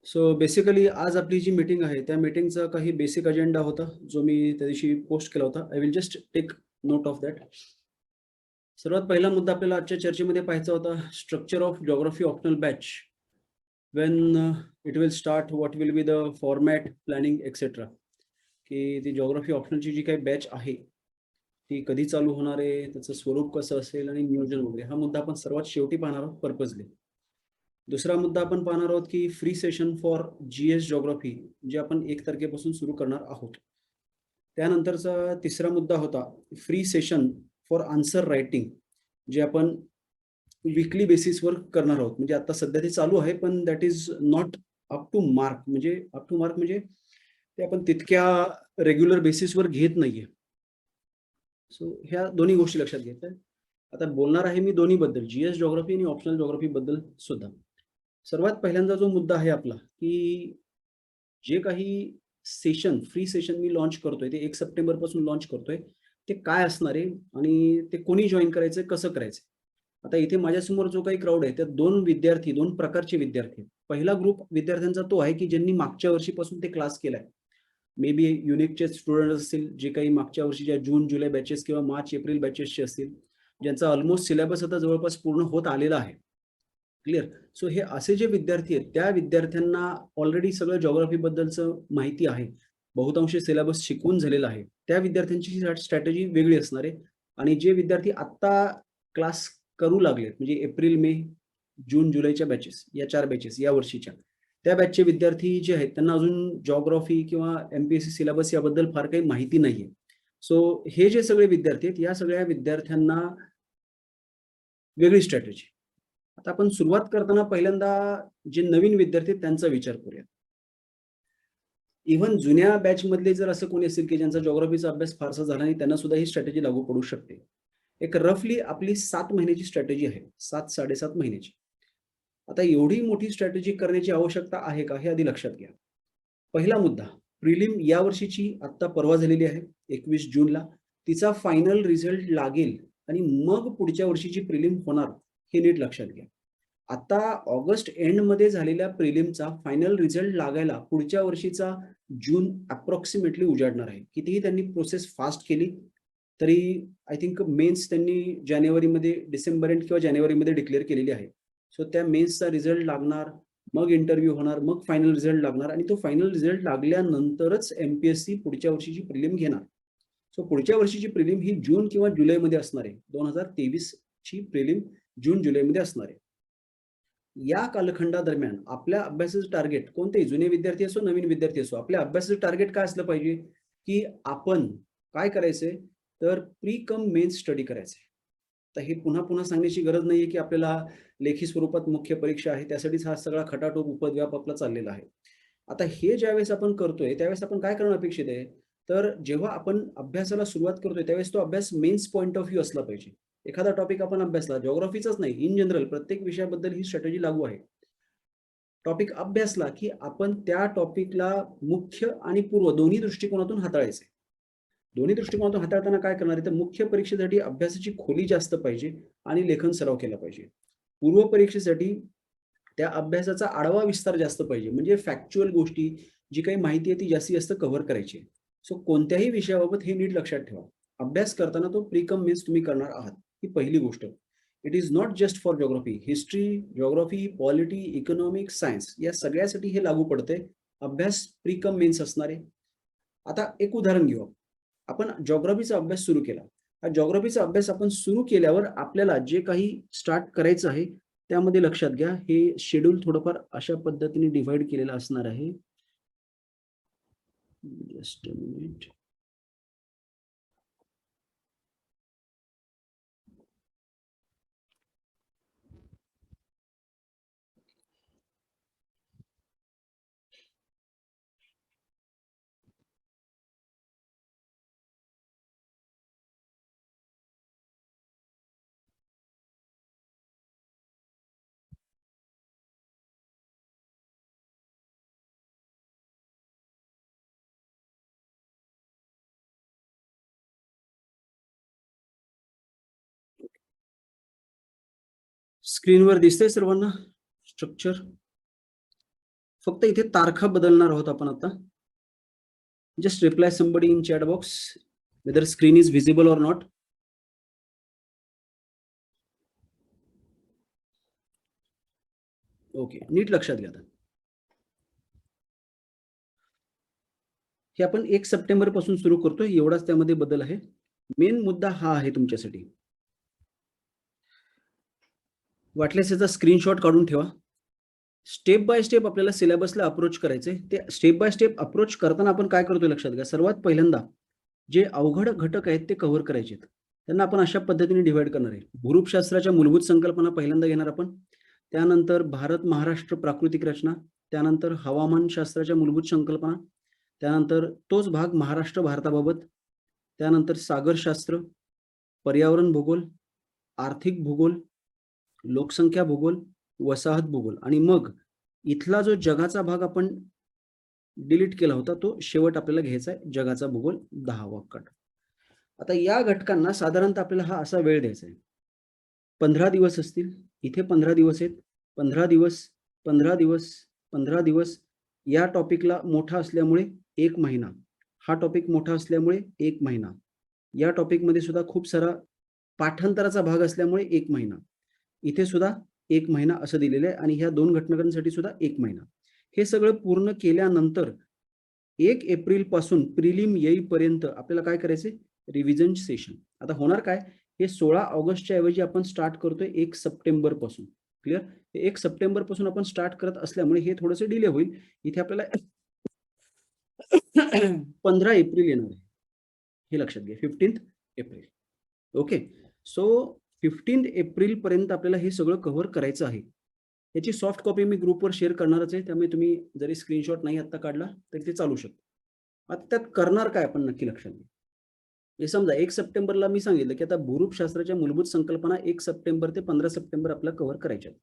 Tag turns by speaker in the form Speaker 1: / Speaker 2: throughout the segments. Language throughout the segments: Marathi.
Speaker 1: सो बेसिकली आज आपली जी मीटिंग आहे त्या मीटिंगचा काही बेसिक अजेंडा होता जो मी त्या दिवशी पोस्ट केला होता. I will just take note of that. सर्वात पहिला मुद्दा आपल्याला आजच्या चर्चेमध्ये पाहायचा होता, structure of geography optional batch. When it will start, what will be the format, planning etcetera. की ती जिओग्राफी ऑप्शनलची जी काही बॅच आहे ती कधी चालू होणार आहे, त्याचं स्वरूप कसं असेल आणि नियोजन वगैरे, हा मुद्दा आपण सर्वात शेवटी पाहणार आहोत पर्पजली. दुसरा मुद्दा आपण पाहणार आहोत की free session for GS geography जे आपण 1 तारखेपासून सुरू करणार आहोत. त्यानंतरचा तिसरा मुद्दा होता free session for answer writing, जे आपण वीकली बेसिसवर करणार आहोत. म्हणजे आता सध्या ते चालू आहे, पण that is not up to mark. म्हणजे अप टू मार्क म्हणजे ते आपण तितक्या रेग्युलर बेसिसवर घेत नाहीये. सो ह्या दोन्ही गोष्टी लक्षात घ्यायच्या. आता बोलणार आहे मी दोन्ही बद्दल, जीएस जिओग्राफी आणि ऑप्शनल जिओग्राफी बद्दल सुद्धा. सर्वात पहिल्यांदा जो मुद्दा आहे आपला, की जे काही सेशन, फ्री सेशन मी लॉन्च करतोय, ते 1 सप्टेंबर पासून लॉन्च करतोय. ते काय असणार आहे आणि ते कोणी जॉइन करायचंय, कसं करायचंय? आता इथे माझ्यासमोर जो काही क्राउड आहे, त्यात 2 विद्यार्थी, 2 प्रकारचे विद्यार्थी आहेत. पहिला ग्रुप विद्यार्थ्यांचा तो आहे, की ज्यांनी मागच्या वर्षीपासून ते क्लास केलाय. मे बी युनिकचे स्टुडंट असतील, जे काही मागच्या वर्षीच्या जून, जुलै बॅचेस किंवा मार्च, एप्रिल बॅचेसचे असतील, ज्यांचा ऑलमोस्ट सिलेबस आता जवळपास पूर्ण होत आलेला आहे. क्लिअर. सो हे असे जे विद्यार्थी आहेत, त्या विद्यार्थ्यांना ऑलरेडी सगळं जिओग्राफी बद्दलचं माहिती आहे. बहुतांशी सिलेबस शिकवून झालेला आहे. त्या विद्यार्थ्यांची स्ट्रॅटेजी वेगळी असणार आहे. आणि जे विद्यार्थी आत्ता क्लास करू लागलेत, म्हणजे एप्रिल, मे, जून, जुलैच्या बॅचेस, या 4 बॅचेस या वर्षीच्या, त्या बॅचचे विद्यार्थी जे आहेत त्यांना अजून जिओग्राफी किंवा एमपीएससी सिलेबस याबद्दल फार काही माहिती नाहीये. सो हे जे सगळे विद्यार्थी आहेत, या सगळ्या विद्यार्थ्यांना वेगळी स्ट्रॅटेजी. आता आपण सुरुवात करताना पहिल्यांदा जे नवीन विद्यार्थी आहेत त्यांचा विचार करूया. इव्हन जुन्या बॅच मधले जर असं कोणी असेल की ज्यांचा जिओग्राफीचा अभ्यास फारसा झाला नाही, त्यांना सुद्धा ही स्ट्रॅटेजी लागू पडू शकते. एक रफली आपली 7 महिन्याची स्ट्रॅटेजी आहे. 7-7.5 महिन्याची. आता एवढी मोठी स्ट्रॅटेजी करण्याची आवश्यकता आहे का, हे आधी लक्षात घ्या. पहिला मुद्दा, प्रिलिम या वर्षीची आत्ता परवा झालेली आहे 21 जूनला. तिचा फायनल रिझल्ट लागेल आणि मग पुढच्या वर्षीची प्रिलिम होणार, हे नीट लक्षात घ्या. आता ऑगस्ट एंडमध्ये झालेल्या प्रिलिमचा फायनल रिझल्ट लागायला पुढच्या वर्षीचा जून अप्रॉक्सिमेटली उजाडणार आहे. कितीही त्यांनी प्रोसेस फास्ट केली तरी आय थिंक मेन्स त्यांनी जानेवारीमध्ये, डिसेंबर एंड किंवा जानेवारीमध्ये डिक्लेअर केलेली आहे. सो त्या मेन्सचा रिझल्ट लागणार, मग इंटरव्ह्यू होणार, मग फायनल रिझल्ट लागणार आणि तो फायनल रिझल्ट लागल्यानंतरच एमपीएससी पुढच्या वर्षीची प्रिलिम घेणार. सो पुढच्या वर्षीची प्रिलिम ही जून किंवा जुलैमध्ये असणार आहे. 2023 ची प्रिलिम जून जुलैमध्ये असणार आहे. या कालखंडादरम्यान आपल्या अभ्यासाचं टार्गेट, कोणतेही जुने विद्यार्थी असो, नवीन विद्यार्थी असो, आपल्या अभ्यासाचं टार्गेट काय असलं पाहिजे, की आपण काय करायचंय, तर प्री कम मेन्स स्टडी करायचंय. तर हे पुन्हा पुन्हा सांगण्याची गरज नाहीये की आपल्याला लेखी स्वरूपात मुख्य परीक्षा आहे, त्यासाठीच हा सगळा खटाटोप उपद्व्याप आपला चाललेला आहे. आता हे ज्यावेळेस आपण करतोय त्यावेळेस आपण काय करणं अपेक्षित आहे, तर जेव्हा आपण अभ्यासाला सुरुवात करतोय त्यावेळेस तो अभ्यास मेन्स पॉइंट ऑफ व्ह्यू असला पाहिजे. एखादा टॉपिक आपण अभ्यासला, जिओग्राफीचाच नाही, इन जनरल प्रत्येक विषयाबद्दल ही स्ट्रॅटेजी लागू आहे. टॉपिक अभ्यासला की आपण त्या टॉपिकला मुख्य आणि पूर्व दोन्ही दृष्टिकोनातून हाताळायचे. दोन्ही दृष्टिकोनातून हाताळताना काय करणार आहे, तर मुख्य परीक्षेसाठी अभ्यासाची खोली जास्त पाहिजे आणि लेखन सराव केला पाहिजे. पूर्व परीक्षेसाठी त्या अभ्यासाचा आढावा विस्तार जास्त पाहिजे. म्हणजे फॅक्च्युअल गोष्टी, जी काही माहिती आहे ती जास्तीत जास्त कव्हर करायची. सो कोणत्याही विषयाबाबत हे नीट लक्षात ठेवा. अभ्यास करताना तो प्री-कम मेन्स तुम्ही करणार आहात. ही पहिली गोष्ट. It is not just for geography. History, geography, polity, economics, science या सगळ्यासाठी हे लागू पडते. अभ्यास प्री-कम मेन्स असणार आहे. आता एक उदाहरण घेऊ. आपण जिओग्राफीचा अभ्यास सुरू केला. हा जिओग्राफीचा अभ्यास आपण सुरू केल्यावर आपल्याला जे काही स्टार्ट करायचं आहे, त्यामध्ये लक्षात घ्या, हे शेड्यूल थोडंफार अशा पद्धतीने डिव्हाईड केलेलं असणार आहे. Just a minute. स्क्रीनवर दिसतंय सर्वांना स्ट्रक्चर? फक्त इथे तारखा बदलणार आहोत आपण आता. Just reply somebody in chat box whether screen is visible or not. Okay, नीट लक्षात घ्या. हे आपण 1 सप्टेंबर पासून सुरू करतोय, एवढाच त्यामध्ये बदल आहे. मेन मुद्दा हा आहे तुमच्यासाठी. वाटल्यास याचा स्क्रीनशॉट काढून ठेवा. स्टेप बाय स्टेप आपल्याला सिलेबसला अप्रोच करायचंय. ते स्टेप बाय स्टेप अप्रोच करताना आपण काय करतोय लक्षात घ्या. सर्वात पहिल्यांदा जे अवघड घटक आहेत ते कव्हर करायचे आहेत. त्यांना आपण अशा पद्धतीने डिव्हाइड करणार आहे. भूरूपशास्त्राच्या मूलभूत संकल्पना पहिल्यांदा घेणार आपण. त्यानंतर भारत महाराष्ट्र प्राकृतिक रचना, त्यानंतर हवामानशास्त्राच्या मूलभूत संकल्पना, त्यानंतर तोच भाग महाराष्ट्र भारताबाबत, त्यानंतर सागरशास्त्र, पर्यावरण भूगोल, आर्थिक भूगोल, लोकसंख्या भूगोल, वसाहत भूगोल आणि मग इथला जो जगाचा भाग आपण डिलीट केला होता तो शेवट आपल्याला घ्यायचा आहे, जगाचा भूगोल 10वा गट. आता या घटकांना साधारणतः आपल्याला हा असा वेळ द्यायचा आहे. 15 दिवस असतील, इथे 15 दिवस आहेत. 15 दिवस, 15 दिवस, 15 दिवस. या टॉपिकला मोठा असल्यामुळे 1 महिना, हा टॉपिक मोठा असल्यामुळे 1 महिना, या टॉपिकमध्ये सुद्धा खूप सारा पाठांतराचा भाग असल्यामुळे 1 महिना, इथे सुद्धा 1 महिना असं दिलेलं आहे आणि ह्या 2 घटकांसाठी सुद्धा 1 महिना. हे सगळं पूर्ण केल्यानंतर 1 एप्रिल पासून प्रिलिम येईपर्यंत आपल्याला काय करायचे, रिव्हिजन सेशन. आता होणार काय, हे 16 ऑगस्टच्या ऐवजी आपण स्टार्ट करतोय 1 सप्टेंबर पासून. क्लिअर. 1 सप्टेंबर पासून आपण स्टार्ट करत असल्यामुळे हे थोडंसं डिले होईल. इथे आपल्याला 15 एप्रिल येणार आहे, हे लक्षात घ्या. 15 एप्रिल. ओके. सो 15 एप्रिल पर्यंत आपल्याला हे सगळं कव्हर करायचं आहे. याची सॉफ्ट कॉपी मी ग्रुपवर शेअर करणारच आहे, त्यामुळे तुम्ही जरी स्क्रीनशॉट नाही आता काढला तरी ते चालू शकतो. आता त्यात करणार काय आपण नक्की लक्षात घ्या. हे समजा 1 सप्टेंबरला मी सांगितलं की आता भूरूपशास्त्राच्या मूलभूत संकल्पना 1 सप्टेंबर ते 15 सप्टेंबर आपल्याला कव्हर करायच्या आहेत.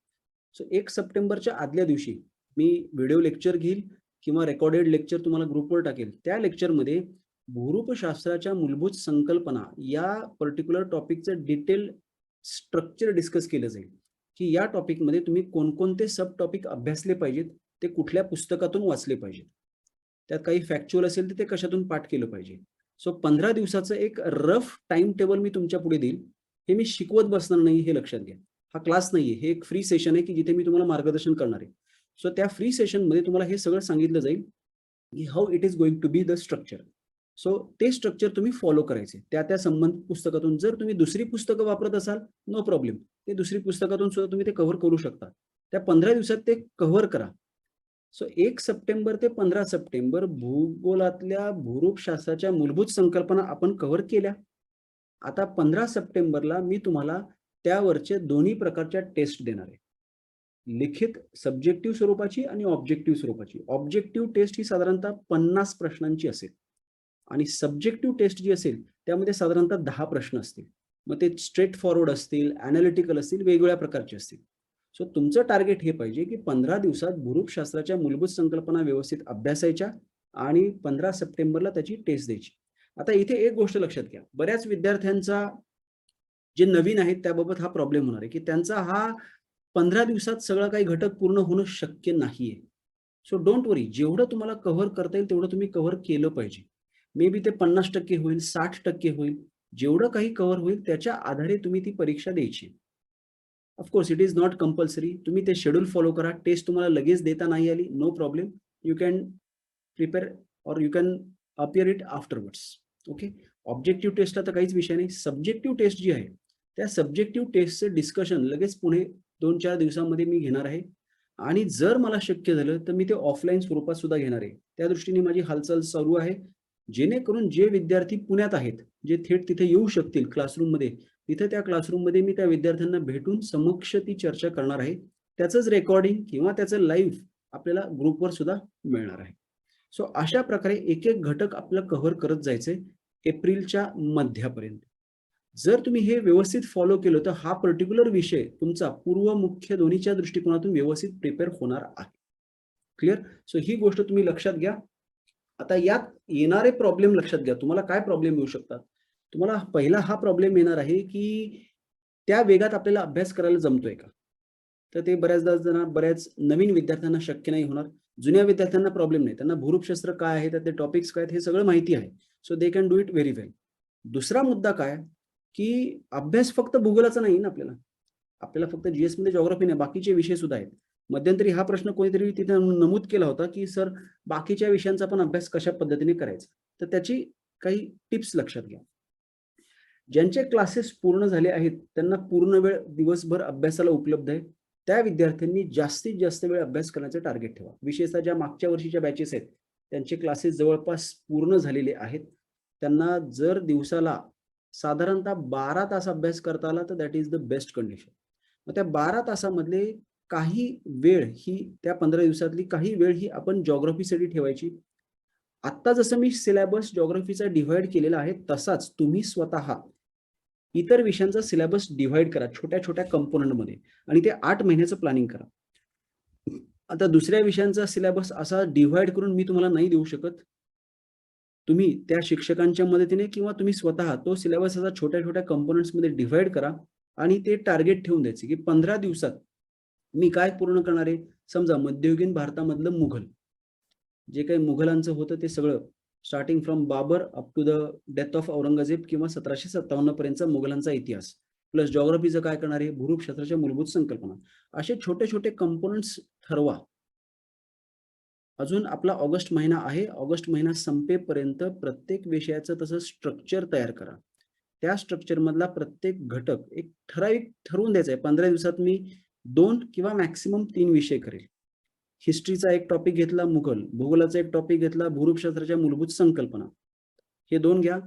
Speaker 1: सो 1 सप्टेंबरच्या आदल्या दिवशी मी व्हिडिओ लेक्चर घेईल किंवा रेकॉर्डेड लेक्चर तुम्हाला ग्रुपवर टाकेल. त्या लेक्चरमध्ये भूरूपशास्त्राच्या मूलभूत संकल्पना या पर्टिक्युलर टॉपिकचं डिटेल स्ट्रक्चर डिस्कस केलं जाईल की या टॉपिकमध्ये तुम्ही कोणकोणते सब टॉपिक अभ्यासले पाहिजेत, ते कुठल्या पुस्तकातून वाचले पाहिजेत, त्यात काही फॅक्च्युअल असेल तर ते कशातून पाठ केलं पाहिजे. सो 15 दिवसाचं एक रफ टाइम टेबल मी तुमच्या पुढे देईल. हे मी शिकवत बसणार नाही, हे लक्षात घ्या. हा क्लास नाहीये, हे एक फ्री सेशन आहे की जिथे मी तुम्हाला मार्गदर्शन करणार आहे. सो त्या फ्री सेशनमध्ये तुम्हाला हे सगळं सांगितलं जाईल की how it is going to be the structure. So ते स्ट्रक्चर तुम्ही फॉलो करायचे त्या संबंधित पुस्तकातून. जर तुम्ही दुसरी पुस्तकं वापरत असाल, नो प्रॉब्लेम, ते दुसरी पुस्तकातून सुद्धा तुम्ही ते कव्हर करू शकता. त्या 15 दिवसात ते कव्हर करा. सो 1 सप्टेंबर ते 15 सप्टेंबर भूगोलातल्या भूरूपशास्त्राच्या मूलभूत संकल्पना आपण कव्हर केल्या. आता 15 सप्टेंबरला मी तुम्हाला त्यावरचे दोन्ही प्रकारच्या टेस्ट देणार आहे, लिखित सब्जेक्टिव्ह स्वरूपाची आणि ऑब्जेक्टिव्ह स्वरूपाची. ऑब्जेक्टिव्ह टेस्ट ही साधारणतः 50 प्रश्नांची असेल आणि सब्जेक्टिव्ह टेस्ट जी असेल त्यामध्ये साधारणतः 10 प्रश्न असतील. मग ते स्ट्रेट फॉरवर्ड असतील, अॅनालिटिकल असतील, वेगवेगळ्या प्रकारचे असतील. सो तुमचं टार्गेट हे पाहिजे की 15 दिवसात भूरूपशास्त्राच्या मूलभूत संकल्पना व्यवस्थित अभ्यासायच्या आणि 15 सप्टेंबरला त्याची टेस्ट द्यायची. आता इथे एक गोष्ट लक्षात घ्या, बऱ्याच विद्यार्थ्यांचा जे नवीन आहेत त्याबाबत हा प्रॉब्लेम होणार आहे की त्यांचा हा 15 दिवसात सगळं काही घटक पूर्ण होणं शक्य नाहीये. सो डोंट वरी, जेवढं तुम्हाला कव्हर करता येईल तेवढं तुम्ही कव्हर केलं पाहिजे. मे बी ते 50% होईल, 60% होईल, जेवढं काही कव्हर होईल त्याच्या आधारे तुम्ही ती परीक्षा द्यायची. Of course it is not compulsory. तुम्ही ते शेड्यूल फॉलो करा. टेस्ट तुम्हाला लगेच देता नाही आली, no problem, you can prepare or you can appear it afterwards. Okay. Objective टेस्टला तर काहीच विषय नाही. सब्जेक्टिव्ह टेस्ट जी आहे त्या सब्जेक्टिव्ह टेस्टचं डिस्कशन लगेच पुढे 2-4 दिवसांमध्ये मी घेणार आहे आणि जर मला शक्य झालं तर मी ते ऑफलाईन स्वरूपात सुद्धा घेणार आहे. त्या दृष्टीने माझी हालचाल चालू आहे, जेणेकरून जे विद्यार्थी पुण्यात आहेत, जे थेट तिथे येऊ शकतील क्लासरूममध्ये, तिथे त्या क्लासरूममध्ये मी त्या विद्यार्थ्यांना भेटून समक्ष ती चर्चा करणार आहे. त्याचंच रेकॉर्डिंग किंवा त्याचं लाईव्ह आपल्याला ग्रुपवर सुद्धा मिळणार आहे. सो अशा प्रकारे एक एक घटक आपलं कव्हर करत जायचंय एप्रिलच्या मध्यापर्यंत. जर तुम्ही हे व्यवस्थित फॉलो केलं तर हा पर्टिक्युलर विषय तुमचा पूर्व मुख्य दोन्हीच्या दृष्टिकोनातून व्यवस्थित प्रिपेअर होणार आहे. क्लिअर. सो ही गोष्ट तुम्ही लक्षात घ्या. आता यात येणारे प्रॉब्लेम लक्षात घ्या. तुम्हाला काय प्रॉब्लेम येऊ शकतात. तुम्हाला पहिला हा प्रॉब्लेम येणार आहे की त्या वेगात आपल्याला अभ्यास करायला जमतोय का. तर ते बऱ्याच नवीन विद्यार्थ्यांना शक्य नाही होणार. जुन्या विद्यार्थ्यांना प्रॉब्लेम नाही, त्यांना भूरूपशास्त्र काय आहे, त्यातले टॉपिक्स काय आहेत हे सगळं माहिती आहे. So they can do it very well. दुसरा मुद्दा काय, की अभ्यास फक्त भूगोलाचा नाही ना आपल्याला. आपल्याला फक्त जीएस मध्ये जिओग्राफी नाही, बाकीचे विषय सुद्धा आहेत. मध्यंतरी हा प्रश्न कोणीतरी तिथे नमूद केला होता, की सर बाकीच्या विषयांचा पण अभ्यास कशा पद्धतीने करायचा. तर त्याची काही टिप्स लक्षात घ्या. ज्यांचे क्लासेस पूर्ण झाले आहेत त्यांना पूर्ण वेळ दिवसभर अभ्यासाला उपलब्ध आहे. त्या विद्यार्थ्यांनी जास्तीत जास्त वेळ अभ्यास करण्याचे टार्गेट ठेवा. विशेषतः ज्या मागच्या वर्षीच्या बॅचेस आहेत त्यांचे क्लासेस जवळपास पूर्ण झालेले आहेत. त्यांना जर दिवसाला साधारणतः 12 तास अभ्यास करता आला तर that is the best condition. मग त्या 12 तासामधले काही वेळ ही, त्या 15 दिवसातली काही वेळ ही आपण जिओग्राफीसाठी ठेवायची. आत्ता जसं मी सिलेबस जिओग्राफीचा डिव्हाइड केलेला आहे तसाच तुम्ही स्वतः इतर विषयांचा सिलेबस डिव्हाइड करा छोट्या छोट्या कंपोनंटमध्ये आणि ते 8 महिन्याचं प्लॅनिंग करा. आता दुसऱ्या विषयांचा सिलेबस असा डिव्हाइड करून मी तुम्हाला नाही देऊ शकत. तुम्ही त्या शिक्षकांच्या मदतीने किंवा तुम्ही स्वतः तो सिलेबस असा छोट्या छोट्या कंपोनंट्समध्ये डिव्हाइड करा आणि ते टार्गेट ठेवून द्यायचे, की 15 दिवसात मी काय पूर्ण करणार आहे. समजा मध्ययुगीन भारतामधलं मुघल, जे काही मुघलांचं होतं ते सगळं starting from Babur up to the death of Aurangzeb किंवा 1757 पर्यंतचा मुघलांचा इतिहास, प्लस जिओग्राफीचं काय करणार आहे, भूरूपशास्त्राच्या मूलभूत संकल्पना, असे छोटे छोटे कंपोनंट्स ठरवा. अजून आपला ऑगस्ट महिना आहे. ऑगस्ट महिना संपेपर्यंत प्रत्येक विषयाचं तसं स्ट्रक्चर तयार करा. त्या स्ट्रक्चर मधला प्रत्येक घटक एक ठराविक ठरवून द्यायचा आहे. 15 दिवसात मी 2 किंवा मॅक्सिमम 3 विषय करेल. हिस्ट्रीचा एक टॉपिक घेतला मुघल, भूगोलाचा एक टॉपिक घेतला भूरूपशास्त्राच्या मूलभूत संकल्पना, हे 2 घ्या.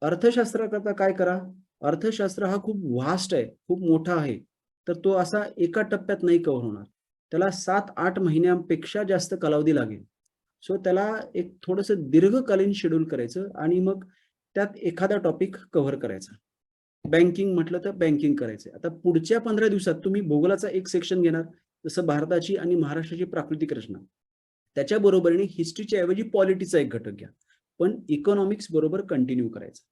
Speaker 1: अर्थशास्त्राकरता काय करा, अर्थशास्त्र हा खूप व्हास्ट आहे, खूप मोठा आहे, तर तो असा एका टप्प्यात नाही कव्हर होणार. त्याला 7-8 महिन्यांपेक्षा जास्त कालावधी लागेल. सो त्याला एक थोडंसं दीर्घकालीन शेड्यूल करायचं आणि मग त्यात एखादा टॉपिक कव्हर करायचा. बँकिंग म्हटलं तर बँकिंग करायचं. आता पुढच्या 15 दिवसात तुम्ही भूगोलाचा एक सेक्शन घेणार, जसं भारताची आणि महाराष्ट्राची प्राकृतिक रचना. त्याच्या बरोबरीने हिस्ट्रीच्या ऐवजी पॉलिटीचा एक घटक घ्या, पण इकॉनॉमिक्स बरोबर कंटिन्यू करायचं.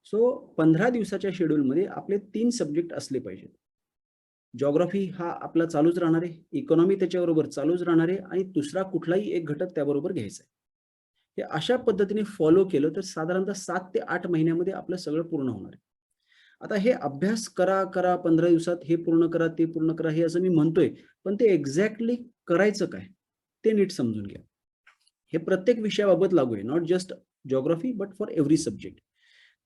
Speaker 1: सो 15 दिवसाच्या शेड्यूलमध्ये आपले 3 सब्जेक्ट असले पाहिजेत. जिओग्राफी हा आपला चालूच राहणार आहे, इकॉनॉमी त्याच्याबरोबर चालूच राहणार आहे आणि दुसरा कुठलाही एक घटक त्याबरोबर घ्यायचा आहे. हे अशा पद्धतीने फॉलो केलं तर साधारणतः 7 ते 8 महिन्यामध्ये आपलं सगळं पूर्ण होणार आहे. आता हे अभ्यास करा करा 15 दिवसात हे पूर्ण करा ते पूर्ण करा हे असं मी म्हणतोय, पण ते एक्झॅक्टली करायचं काय ते नीट समजून घ्या. हे प्रत्येक विषयाबाबत लागू आहे, not just geography but for every subject.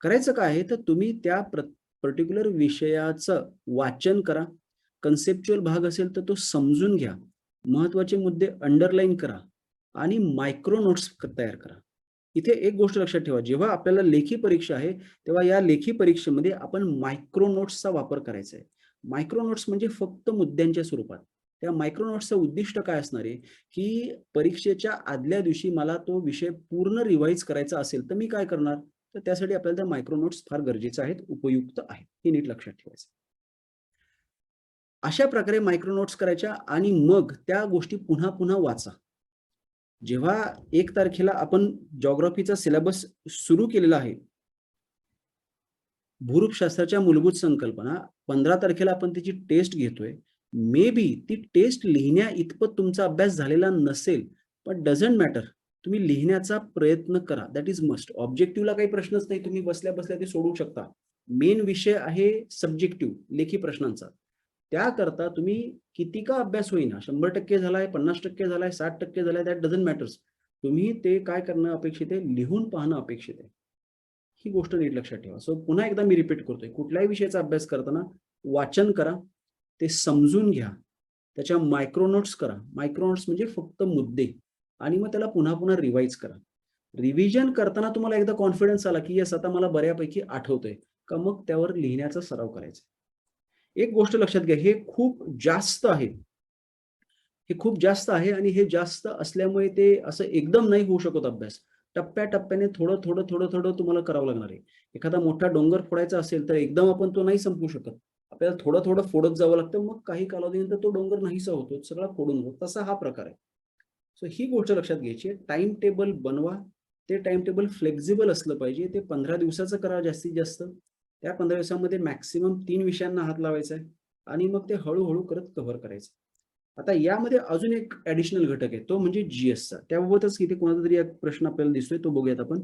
Speaker 1: करायचं काय आहे तर तुम्ही त्या पर्टिक्युलर विषयाचं वाचन करा. कन्सेप्च्युअल भाग असेल तर तो समजून घ्या. महत्वाचे मुद्दे अंडरलाईन करा आणि मायक्रो नोट्स तयार करा. इथे एक गोष्ट लक्षात ठेवा, जेव्हा आपल्याला लेखी परीक्षा आहे तेव्हा या लेखी परीक्षेमध्ये आपण मायक्रो नोट्सचा वापर करायचा आहे. मायक्रो नोट्स म्हणजे फक्त मुद्द्यांच्या स्वरूपात. त्या मायक्रो नोट्सचं उद्दिष्ट काय असणार आहे, की परीक्षेच्या आदल्या दिवशी मला तो विषय पूर्ण रिवाइज करायचा असेल तर मी काय करणार, तर त्यासाठी आपल्याला त्या मायक्रो नोट्स फार गरजेचे आहेत, उपयुक्त आहेत, हे नीट लक्षात ठेवायचं. अशा प्रकारे मायक्रो नोट्स करायच्या आणि मग त्या गोष्टी पुन्हा पुन्हा वाचा. जेव्हा 1 तारखेला आपण जिओग्राफीचा सिलेबस सुरू केलेला आहे, भूरूपशास्त्राच्या मूलभूत संकल्पना 15 तारखेला आपण त्याची टेस्ट घेतोय. मे बी ती टेस्ट लिहिण्या इतपत तुमचा अभ्यास झालेला नसेल, पण डझंट मॅटर. तुम्ही लिहिण्याचा प्रयत्न करा. That is must. ऑब्जेक्टिव्हला काही प्रश्नच नाही, तुम्ही बसल्या बसल्या ते सोडवू शकता. मेन विषय आहे सब्जेक्टिव्ह, लेखी प्रश्नांचा. त्याकरता तुम्ही किती का अभ्यास होईना, 100% झालाय, 50% झालाय, 60% झालाय, दॅट डझंट मॅटर्स. तुम्ही ते काय करणं अपेक्षित आहे, लिहून पाहणं अपेक्षित आहे. ही गोष्ट नीट लक्षात ठेवा. सो पुन्हा एकदा मी रिपीट करतोय, कुठल्याही विषयाचा अभ्यास करताना वाचन करा, ते समजून घ्या, त्याच्या मायक्रो नोट्स करा. मायक्रो नोट्स म्हणजे फक्त मुद्दे आणि मग त्याला पुन्हा पुन्हा रिवाइज करा. रिव्हिजन करताना तुम्हाला एकदा कॉन्फिडन्स आला, की येस आता मला बऱ्यापैकी आठवतंय, का मग त्यावर लिहिण्याचा सराव करायचा. एक गोष्ट लक्षात घ्या, हे खूप जास्त आहे. हे खूप जास्त आहे आणि हे जास्त असल्यामुळे ते असं एकदम नाही होऊ शकत अभ्यास. टप्प्याटप्प्याने थोडं, थोडं, थोडं, थोडं तुम्हाला करावं लागणार आहे. एखादा मोठा डोंगर फोडायचा असेल, तर एकदम आपण तो नाही संपवू शकत. आपल्याला थोडं, थोडं फोडत जावं लागतं. मग काही कालावधीनंतर तो डोंगर नाहीसा होतो, सगळा फोडून होतो. तसा हा प्रकार आहे. सो ही गोष्ट लक्षात घ्यायची आहे. टाईम टेबल बनवा. ते टाईम टेबल फ्लेक्सिबल असलं पाहिजे. ते 15 दिवसाचं करा जास्तीत जास्त. त्या 15 दिवसामध्ये मॅक्सिमम 3 विषयांना हात लावायचा आहे आणि मग ते हळू करत कव्हर करायचं. आता यामध्ये अजून एक ऍडिशनल घटक आहे, तो म्हणजे जीएसचा. त्याबाबतच इथे कोणाचा तरी एक प्रश्न आपल्याला दिसतोय, तो बघूयात आपण.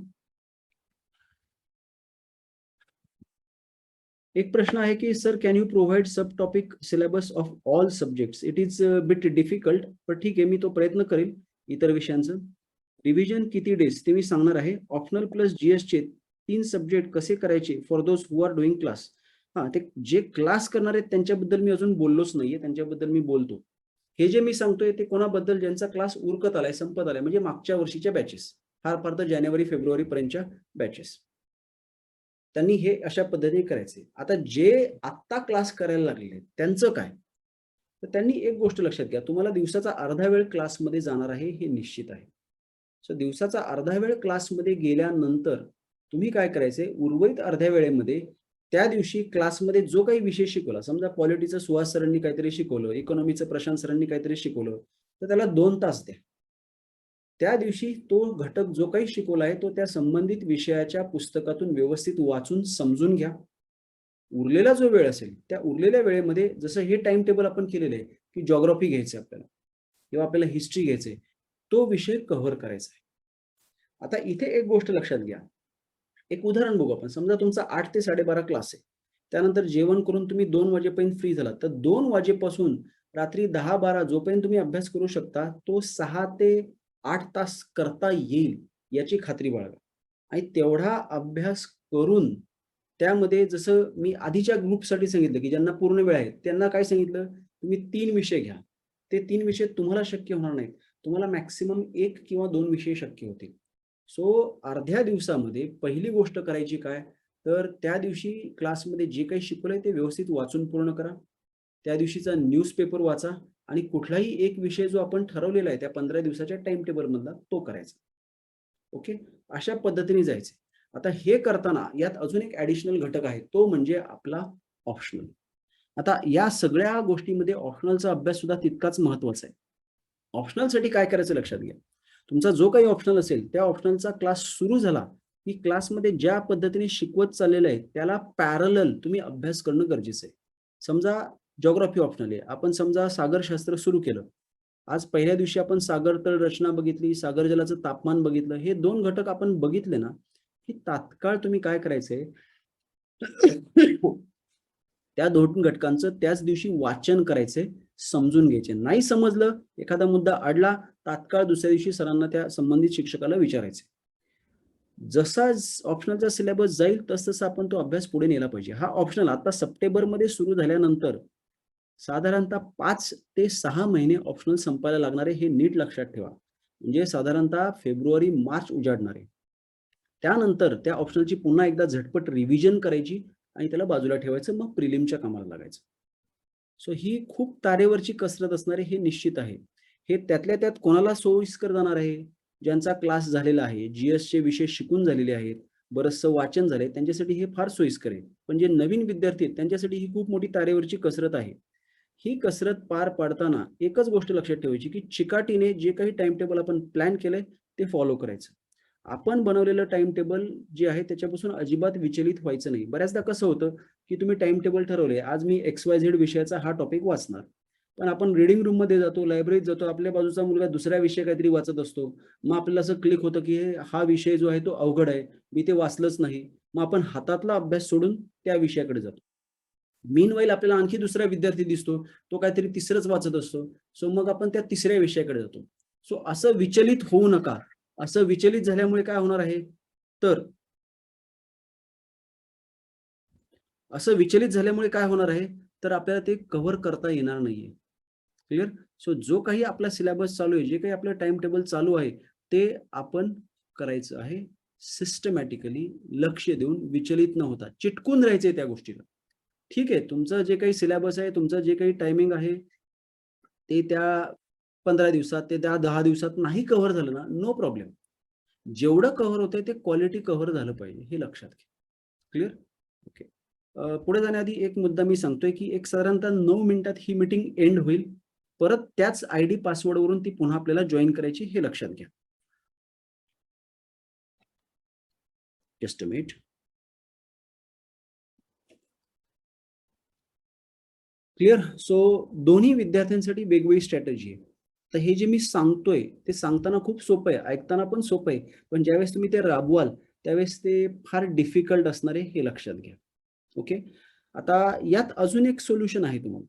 Speaker 1: एक प्रश्न आहे की sir, can you provide sub topic syllabus of all subjects? It is bit difficult, पण ठीक आहे, मी तो प्रयत्न करेल इतर विषयांचं. रिव्हिजन किती डेज ते मी सांगणार आहे. ऑप्शनल प्लस जीएस चे 3 सब्जेक्ट कसे करायचे for those who are doing class. हा, ते जे क्लास करणार आहेत त्यांच्याबद्दल मी अजून बोललोच नाहीये, त्यांच्याबद्दल मी बोलतो. हे जे मी सांगतोय ते कोणाबद्दल, ज्यांचा क्लास उरकत आलाय, संपत आलाय, म्हणजे मागच्या वर्षीच्या बॅचेस, फार फार तर जानेवारी फेब्रुवारी पर्यंतच्या बॅचेस, त्यांनी हे अशा पद्धतीने करायचे. आता जे आत्ता क्लास करायला लागले त्यांचं काय? तर त्यांनी एक गोष्ट लक्षात घ्या, तुम्हाला दिवसाचा अर्धा वेळ क्लासमध्ये जाणार आहे हे निश्चित आहे. सो दिवसाचा अर्धा वेळ क्लासमध्ये गेल्यानंतर तुम्ही काय करायचंय, उर्वरित अर्ध्या वेळेमध्ये त्या दिवशी क्लासमध्ये जो काही विषय शिकवला, समजा पॉलिटीचं सुहास सरांनी काहीतरी शिकवलं, इकॉनॉमीचं प्रशांत सरांनी काहीतरी शिकवलं, तर त्याला 2 तास द्या. त्या दिवशी तो घटक जो काही शिकवला आहे तो त्या संबंधित विषयाच्या पुस्तकातून व्यवस्थित वाचून समजून घ्या. उरलेला जो वेळ असेल त्या उरलेल्या वेळेमध्ये, जसं हे टाइम टेबल आपण केलेलं आहे की जिओग्राफी घ्यायचं आपल्याला किंवा आपल्याला हिस्ट्री घ्यायचंय, तो विषय कव्हर करायचा आहे. आता इथे एक गोष्ट लक्षात घ्या, एक उदाहरण बघू आपण. समजा तुमचा 8 ते 12:30 क्लास आहे, त्यानंतर जेवण करून तुम्ही 2 वाजेपर्यंत फ्री झालात, तर 2 वाजेपासून रात्री 10-12 जोपर्यंत तुम्ही अभ्यास करू शकता, तो 6 ते 8 तास करता येईल याची खात्री बाळगा. आणि तेवढा अभ्यास करून त्यामध्ये, जसं मी आधीच्या ग्रुपसाठी सांगितलं की ज्यांना पूर्ण वेळ आहे, त्यांना काय सांगितलं, तुम्ही 3 विषय घ्या. ते 3 विषय तुम्हाला शक्य होणार नाहीत. तुम्हाला मॅक्सिमम 1 किंवा 2 विषय शक्य होतील. सो अर्ध्या दिवसामध्ये पहिली गोष्ट करायची काय, तर त्या दिवशी क्लासमध्ये जे काही शिकवलंय ते व्यवस्थित वाचून पूर्ण करा. त्या दिवशीचा न्यूजपेपर वाचा आणि कुठलाही एक विषय जो आपण ठरवलेला आहे त्या 15 दिवसाच्या टाइम टेबल मधला तो करायचा. ओके, अशा पद्धतीने जायचे. आता हे करताना यात अजून एक ऍडिशनल घटक आहे, तो म्हणजे आपला ऑप्शनल. आता या सगळ्या गोष्टीमध्ये ऑप्शनलचा अभ्यास सुद्धा तितकाच महत्वाचा आहे. ऑप्शनलसाठी काय करायचं लक्षात घ्या. तुमचा जो काही ऑप्शनल असेल त्या ऑप्शनलचा क्लास सुरू झाला की क्लासमध्ये ज्या पद्धतीने शिकवत चाललेलं आहे त्याला पॅरलल तुम्ही अभ्यास करणं गरजेचं आहे. समजा जिओग्राफी ऑप्शनल आहे, आपण समजा सागरशास्त्र सुरू केलं. आज पहिल्या दिवशी आपण सागर तळ रचना बघितली, सागर जलाचं तापमान बघितलं. हे 2 घटक आपण बघितले ना, की तात्काळ तुम्ही काय करायचंय, त्या 2 घटकांचं त्याच दिवशी वाचन करायचंय, समजून घ्यायचे. नाही समजलं, एखादा मुद्दा अडला, तात्काळ दुसऱ्या दिवशी सरांना, त्या संबंधित शिक्षकाला विचारायचे. जसा ऑप्शनलचा सिलेबस जाईल तसं आपण तो अभ्यास पुढे नेला पाहिजे. हा ऑप्शनल आता सप्टेंबरमध्ये सुरू झाल्यानंतर साधारणतः 5 ते 6 महिने ऑप्शनल संपायला लागणार आहे, हे नीट लक्षात ठेवा. म्हणजे साधारणतः फेब्रुवारी, मार्च उजाडणार आहे. त्यानंतर त्या ऑप्शनलची पुन्हा एकदा झटपट रिव्हिजन करायची आणि त्याला बाजूला ठेवायचं, मग प्रिलिमच्या कामाला लागायचं. सो ही खूप तारेवरची कसरत असणार आहे, हे निश्चित आहे. हे त्यातल्या त्यात कोणाला सोयीस्कर जाणार आहे? ज्यांचा क्लास झालेला आहे, जीएसचे विषय शिकून झालेले आहेत, बरचसं वाचन झालंय, त्यांच्यासाठी हे फार सोयीस्कर आहे. पण जे नवीन विद्यार्थी आहेत त्यांच्यासाठी ही खूप मोठी तारेवरची कसरत आहे. ही कसरत पार पाडताना एकच गोष्ट लक्षात ठेवायची की चिकाटीने जे काही टाइम टेबल आपण प्लॅन केलंय ते फॉलो करायचं. आपण बनवलेलं टाइम टेबल जे आहे त्याच्यापासून अजिबात विचलित व्हायचं नाही. बऱ्याचदा कसं होतं की तुम्ही टाइम टेबल ठरवलंय, आज मी XYZ विषयाचा हा टॉपिक वाचणार. पण आपण रीडिंग रूम मध्ये जातो, लायब्ररीत जातो, आपल्या बाजूचा मुलगा दुसरा विषय काहीतरी वाचत असतो. मग आपल्याला असं क्लिक होतं की हा विषय जो आहे तो अवघड आहे, मी ते वाचलंच नाही. मग आपण हातातला अभ्यास सोडून त्या विषयाकडे जातो. मीनवाईल आपल्याला आणखी दुसरा विद्यार्थी दिसतो, तो काहीतरी तिसरंच वाचत असतो. सो मग आपण त्या तिसऱ्या विषयाकडे जातो. सो असं विचलित होऊ नका. असं विचलित झाल्यामुळे काय होणार आहे, तर असं विचलित झाल्यामुळे काय होणार आहे, तर आपल्याला ते कव्हर करता येणार नाहीये. क्लिअर? सो जो काही आपला सिलेबस चालू आहे, जे काही आपलं टाइम टेबल चालू आहे, ते आपण करायचं आहे सिस्टमॅटिकली, लक्ष देऊन, विचलित न होता. चिटकून राहायचंय त्या गोष्टीला. ठीक आहे, तुमचं जे काही सिलेबस आहे, तुमचं जे काही टायमिंग आहे, ते त्या 15 दिवसात, ते त्या 10 दिवसात नाही कव्हर झालं ना, नो प्रॉब्लेम. जेवढं कव्हर होतंय ते क्वालिटी कव्हर झालं पाहिजे, हे लक्षात घ्या. क्लिअर? ओके. पुढे जाण्याआधी एक मुद्दा मी सांगतोय, की एक साधारणतः 9 मिनिटात ही मीटिंग एंड होईल. परत त्याच आयडी पासवर्डवरून ती पुन्हा आपल्याला जॉइन करायची, हे लक्षात घ्या. Just a minute. Clear. So दोन्ही विद्यार्थ्यांसाठी वेगवेगळी स्ट्रॅटेजी आहे. तर हे जे मी सांगतोय ते सांगताना खूप सोपं आहे, ऐकताना पण सोपं आहे, पण ज्यावेळेस तुम्ही ते राबवाल त्यावेळेस ते फार डिफिकल्ट असणार आहे, हे लक्षात घ्या. ओके. आता यात अजून एक सोल्युशन आहे तुम्हाला.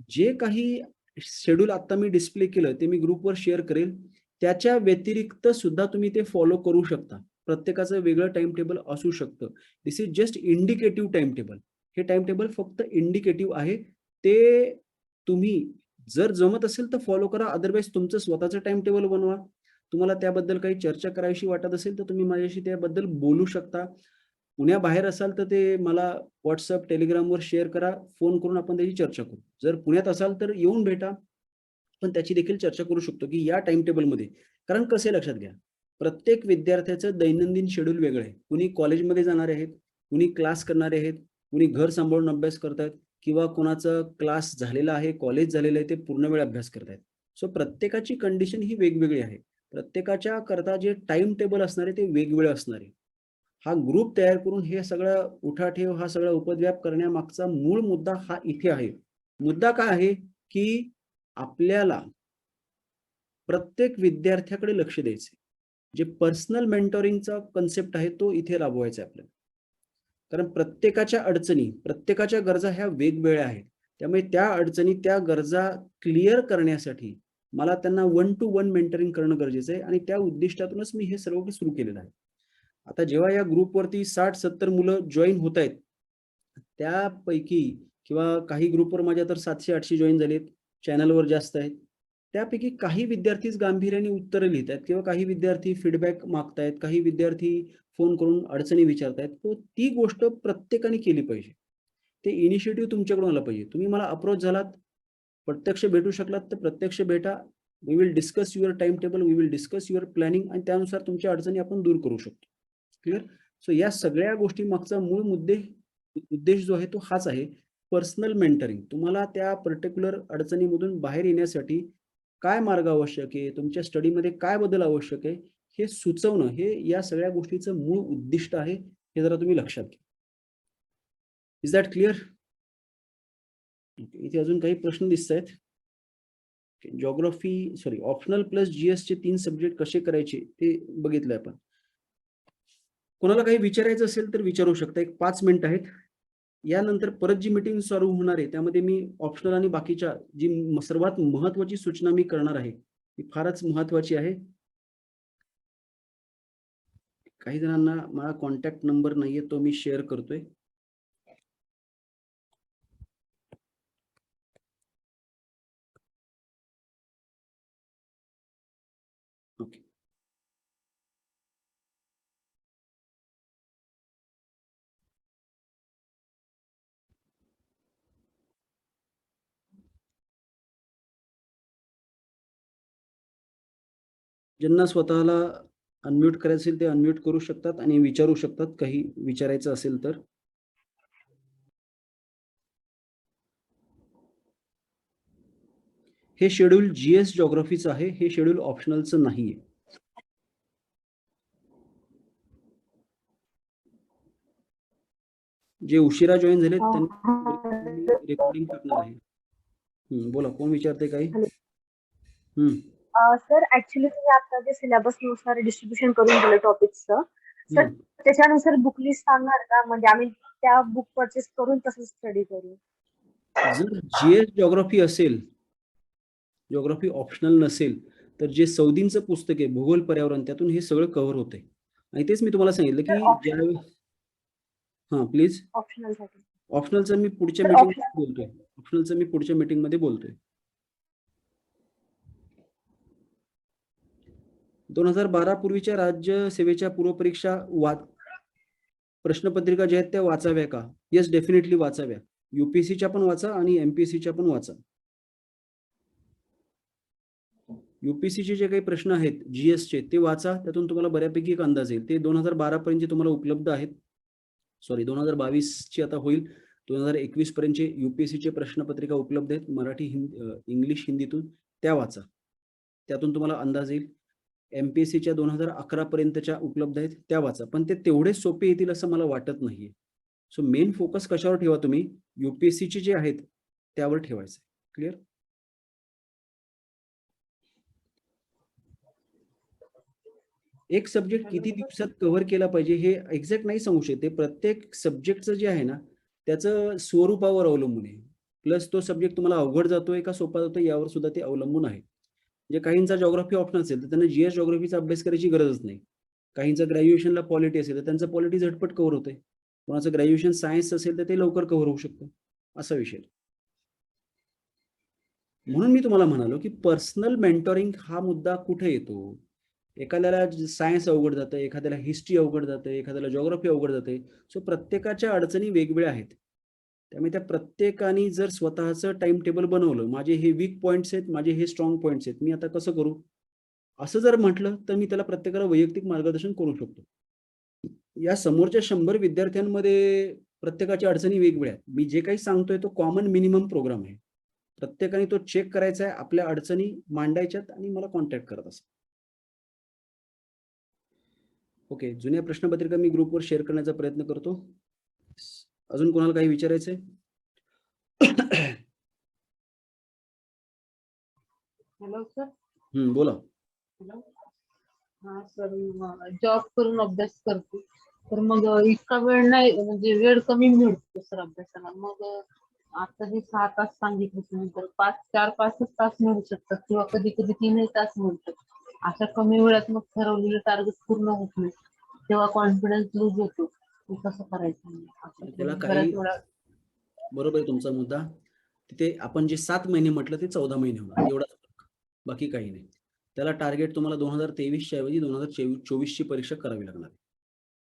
Speaker 1: जे काही शेड्यूल आता मी डिस्प्ले केलं ते मी ग्रुपवर शेअर करेल. त्याच्या व्यतिरिक्त सुद्धा तुम्ही ते फॉलो करू शकता. प्रत्येकाचं वेगळं टाइम टेबल असू शकतं. This is just indicative time table. हे टाइम टेबल फक्त इंडिकेटिव्ह आहे. ते तुम्ही जर जमत असेल तर फॉलो करा. अदरवाईज तुमचं स्वतःचं टाइम टेबल बनवा. तुम्हाला त्याबद्दल काही चर्चा करावीशी वाटत असेल तर तुम्ही माझ्याशी त्याबद्दल बोलू शकता. पुण्याबाहेर असाल तर ते मला WhatsApp, Telegramवर शेअर करा. फोन करून आपण त्याची चर्चा करू. जर पुण्यात असाल तर येऊन भेटा. पण त्याची देखील चर्चा करू शकतो, की या टाईम टेबलमध्ये, कारण कसं आहे लक्षात घ्या, प्रत्येक विद्यार्थ्याचं दैनंदिन शेड्यूल वेगळं आहे. कुणी कॉलेजमध्ये जाणारे आहेत, कुणी क्लास करणारे आहेत, कुणी घर सांभाळून अभ्यास करतायत किंवा कोणाचं क्लास झालेला आहे, कॉलेज झालेलं आहे, ते पूर्ण वेळ अभ्यास करतायत. सो प्रत्येकाची कंडिशन ही वेगवेगळी आहे. प्रत्येकाच्या करता जे टाईम टेबल असणार आहे ते वेगवेगळं असणार आहे. हा ग्रुप तयार करून हे सगळं उठाठेव, हा सगळा उपद्व्याप करण्यामागचा मूळ मुद्दा हा इथे आहे. मुद्दा काय आहे, की आपल्याला प्रत्येक विद्यार्थ्याकडे लक्ष द्यायचे. जे पर्सनल मेंटॉरिंगचा कन्सेप्ट आहे तो इथे राबवायचा आहे आपल्याला. कारण प्रत्येकाच्या अडचणी, प्रत्येकाच्या गरजा ह्या वेगवेगळ्या आहेत. त्यामुळे त्या अडचणी, त्या गरजा क्लिअर करण्यासाठी मला त्यांना 1 to 1 मेंटरिंग करणं गरजेचं आहे आणि त्या उद्दिष्टातूनच मी हे सर्व काही सुरू केलेलं आहे. आता जेव्हा या ग्रुपवरती 60-70 मुलं जॉइन होत आहेत, त्यापैकी किंवा काही ग्रुपवर माझ्या तर 700-800 जॉइन झालेत, चॅनलवर जास्त आहेत. त्यापैकी काही विद्यार्थीच गांभीर्याने उत्तरं लिहितायत किंवा काही विद्यार्थी फीडबॅक मागतायत, काही विद्यार्थी फोन करून अडचणी विचारतायत. तर ती गोष्ट प्रत्येकाने केली पाहिजे. ते इनिशिएटिव्ह तुमच्याकडून आला पाहिजे. तुम्ही मला अप्रोच झालात, प्रत्यक्ष भेटू शकलात तर प्रत्यक्ष भेटा. We will discuss your time table, we will discuss your planning आणि त्यानुसार तुमच्या अडचणी आपण दूर करू शकतो. क्लिअर. सो या सगळ्या गोष्टी मागचा मूळ उद्देश जो आहे तो हाच आहे. Personal mentoring. तुम्हाला त्या पर्टिक्युलर अडचणीमधून बाहेर येण्यासाठी काय मार्ग आवश्यक आहे, तुमच्या स्टडीमध्ये काय बदल आवश्यक आहे, हे सुचवणं, हे या सगळ्या गोष्टीचं मूळ उद्दिष्ट आहे. हे जरा तुम्ही लक्षात घ्या. Is that clear? इथे अजून काही प्रश्न दिसत आहेत. Geography sorry optional plus GS चे 3 सब्जेक्ट कसे करायचे ते बघितलंय आपण. कोणाला काही विचारायचं असेल तर विचारू शकता. एक 5 मिनिट आहेत. यानंतर परत जी मीटिंग सुरू होणार आहे त्यामध्ये मी ऑप्शनल आणि बाकीच्या जी सर्वात महत्त्वाची सूचना मी करणार आहे, ती फारच महत्त्वाची आहे. काही जणांना माझा कॉन्टॅक्ट नंबर नाहीये, तो मी शेअर करतोय. ओके. ज्यांना स्वतःला अनम्यूट करायचं असेल ते अनम्यूट करू शकतात आणि विचारू शकतात काही विचारायचं असेल तर. हे शेड्यूल जीएस जिओग्राफीचं आहे. हे शेड्यूल ऑप्शनलचं नाहीये. जे उशिरा जॉइन झालेत त्यांनी रेकॉर्डिंग करणार आहे. बोला, कोण विचारते काही?
Speaker 2: सर ऍक्च्युली तुम्ही आता जे सिलेबस नुसार डिस्ट्रीब्युशन करून दिलं टॉपिक्सचं, सर त्याच्यानुसार बुक लिस्ट सांगणार का? म्हणजे आम्ही त्या बुक परचेस करून तसं स्टडी करू.
Speaker 1: जर जीएस जिओग्राफी असेल, जिओग्राफी ऑप्शनल नसेल, तर जे सौदींचं पुस्तक आहे भूगोल पर्यावरण, त्यातून हे सगळं कव्हर होतंय. आणि तेच मी तुम्हाला सांगितलं की ज्यावेळेस प्लीज.
Speaker 2: ऑप्शनलसाठी.
Speaker 1: ऑप्शनलचं मी पुढच्या मीटिंगमध्ये बोलतोय. ऑप्शनलचं मी पुढच्या मीटिंगमध्ये बोलतोय. 2012 पूर्वीच्या राज्य सेवेच्या पूर्वपरीक्षा प्रश्नपत्रिका ज्या आहेत त्या वाचाव्या का? Yes, definitely वाचाव्या. युपीएससीच्या पण वाचा आणि एमपीएससीच्या पण वाचा. युपीएससीचे जे काही प्रश्न आहेत जीएसचे ते वाचा. त्यातून तुम्हाला बऱ्यापैकी एक अंदाज येईल. ते 2012 पर्यंत तुम्हाला उपलब्ध आहेत. सॉरी 2022 ची आता होईल. 2021 पर्यंतचे युपीएससीचे प्रश्नपत्रिका उपलब्ध आहेत मराठी, इंग्लिश, हिंदीतून. त्या वाचा. त्यातून तुम्हाला अंदाज येईल. एमपीएससीच्या 2011 पर्यंतच्या उपलब्ध आहेत त्या वाचा. पण ते तेवढे सोपे येतील असं मला वाटत नाहीये. सो मेन फोकस कशावर ठेवा तुम्ही, युपीएससीचे जे आहेत त्यावर ठेवायचं. क्लिअर? एक सब्जेक्ट किती दिवसात कव्हर केला पाहिजे हे एक्झॅक्ट नाही सांगू शकते. प्रत्येक सब्जेक्टचं जे आहे ना त्याचं स्वरूपावर अवलंबून आहे. प्लस तो सब्जेक्ट तुम्हाला अवघड जातोय का सोपा जातोय यावर सुद्धा ते अवलंबून आहे. म्हणजे काहींचा जिओग्राफी ऑप्शन असेल तर त्यांना जीएस जिओग्राफीचा अभ्यास करायची गरजच नाही. काहींचा ग्रॅज्युएशनला पॉलिटी असेल तर त्यांचं पॉलिटी झटपट कव्हर होते. कोणाचं ग्रॅज्युएशन सायन्स असेल तर ते लवकर कव्हर होऊ शकतं. असा विषय. म्हणून मी तुम्हाला म्हणालो की पर्सनल मेंटॉरिंग हा मुद्दा कुठे येतो. एखाद्याला सायन्स अवघड जातं, एखाद्याला हिस्ट्री अवघड जातं, एखाद्याला जिओग्राफी अवघड जाते. सो प्रत्येकाच्या अडचणी वेगवेगळ्या आहेत. त्यामुळे त्या प्रत्येकाने जर स्वतःचं टाइम टेबल बनवलं, माझे हे वीक पॉइंट्स आहेत, माझे हे स्ट्रॉंग पॉइंट्स आहेत, मी आता कसं करू, असं जर म्हटलं तर मी त्याला प्रत्येकाला वैयक्तिक मार्गदर्शन करू शकतो. या समोरच्या 100 विद्यार्थ्यांमध्ये प्रत्येकाच्या अडचणी वेगवेगळ्या आहेत. मी जे काही सांगतोय तो कॉमन मिनिमम प्रोग्राम आहे. प्रत्येकाने तो चेक करायचा आहे, आपल्या अडचणी मांडायच्यात आणि मला कॉन्टॅक्ट करत असं. ओके, जुन्या प्रश्नपत्रिका मी ग्रुपवर शेअर करण्याचा प्रयत्न करतो. अजून कोणाला काही विचारायचंय?
Speaker 3: Hello sir.
Speaker 1: बोला.
Speaker 3: हॅलो. हा सर, जॉब करून अभ्यास करते, तर मग इतका वेळ नाही, म्हणजे वेळ कमी मिळतो सर अभ्यासाला. मग आता जे 6 तास सांगितले तुम्ही, तर 4-5 तास मिळू शकतात किंवा कधी कधी 3 तास मिळतात. अशा कमी वेळात मग ठरवलेलं टार्गेट पूर्ण होत नाही, तेव्हा कॉन्फिडन्स लूज होतो. ते कसं करायचं?
Speaker 1: त्याला काही
Speaker 3: बऱ्याच वेळा
Speaker 1: बरोबर आहे तुमचा मुद्दा. तिथे आपण जे 7 महिने म्हटलं ते 14 महिने होणार एवढाच फरक. बाकी काही नाही. त्याला टार्गेट तुम्हाला 2023 च्या ऐवजी 2024 ची परीक्षा करावी लागणार आहे.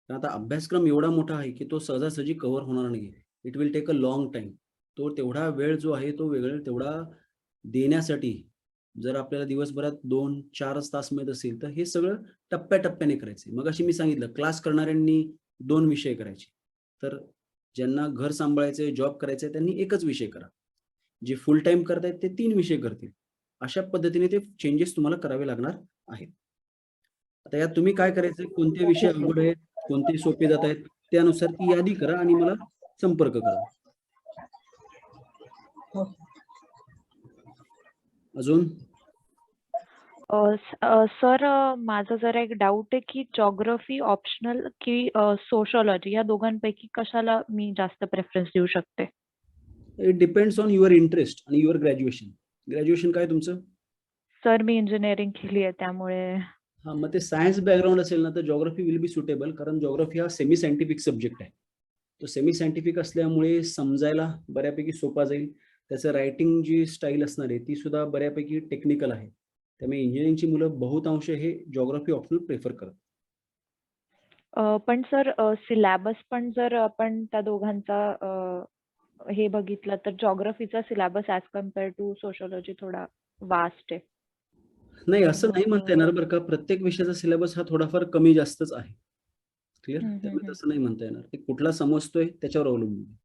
Speaker 1: कारण आता अभ्यासक्रम एवढा मोठा आहे की तो सहजासहजी कव्हर होणार नाही. It will take a long time. तो तेवढा वेळ जो आहे तो तेवढा देण्यासाठी जर आपल्याला दिवसभरात 2-4 तास मिळत असेल तर हे सगळं टप्प्याटप्प्याने करायचंय. मगाशी मी सांगितलं क्लास करणाऱ्यांनी 2 विषय करायचे. तर ज्यांना घर सांभाळायचंय, जॉब करायचंय त्यांनी एकच विषय करा. जे फुल टाईम करतायत ते 3 विषय करतील. अशा पद्धतीने ते चेंजेस तुम्हाला करावे लागणार आहेत. आता यात तुम्ही काय करायचं, कोणते विषय अवघड आहेत, कोणते सोपे जात आहेत, त्यानुसार ती यादी करा आणि मला संपर्क करा. अजून
Speaker 4: सर, माझं जरा एक डाऊट आहे की जिओग्राफी ऑप्शनल की सोशियोलॉजी या दोघांपैकी कशाला मी जास्त प्रेफरन्स देऊ शकते?
Speaker 1: It depends on your interest आणि युअर ग्रॅज्युएशन. ग्रॅज्युएशन काय तुमचं?
Speaker 4: सर, मी इंजिनिअरिंग केली आहे त्यामुळे.
Speaker 1: मग ते सायन्स बॅकग्राऊंड असेल ना तर जिओग्राफी विल बी सुटेबल, कारण जिओग्राफी हा सेमी सायंटिफिक सब्जेक्ट आहे. तो सेमी सायंटिफिक असल्यामुळे समजायला बऱ्यापैकी सोपा जाईल. त्याचं रायटिंग जी स्टाईल असणार आहे ती सुद्धा बऱ्यापैकी टेक्निकल आहे. त्यामुळे इंजिनिअरिंगची मुलं बहुतांश हे जिओग्राफी ऑप्शनल प्रेफर करतात.
Speaker 4: पण सर, सिलॅबस पण जर आपण त्या दोघांचा हे बघितलं तर जिओग्राफीचा syllabus as compare to sociology थोडा वास्ट आहे.
Speaker 1: नाही,
Speaker 4: तर
Speaker 1: असं नाही
Speaker 4: मग
Speaker 1: म्हणता येणार बरं का. प्रत्येक विषयाचा सिलेबस हा थोडाफार कमी जास्तच आहे. क्लिअर? त्यामुळे तसं नाही म्हणता येणार. ते कुठला समजतोय त्याच्यावर अवलंबून आहे.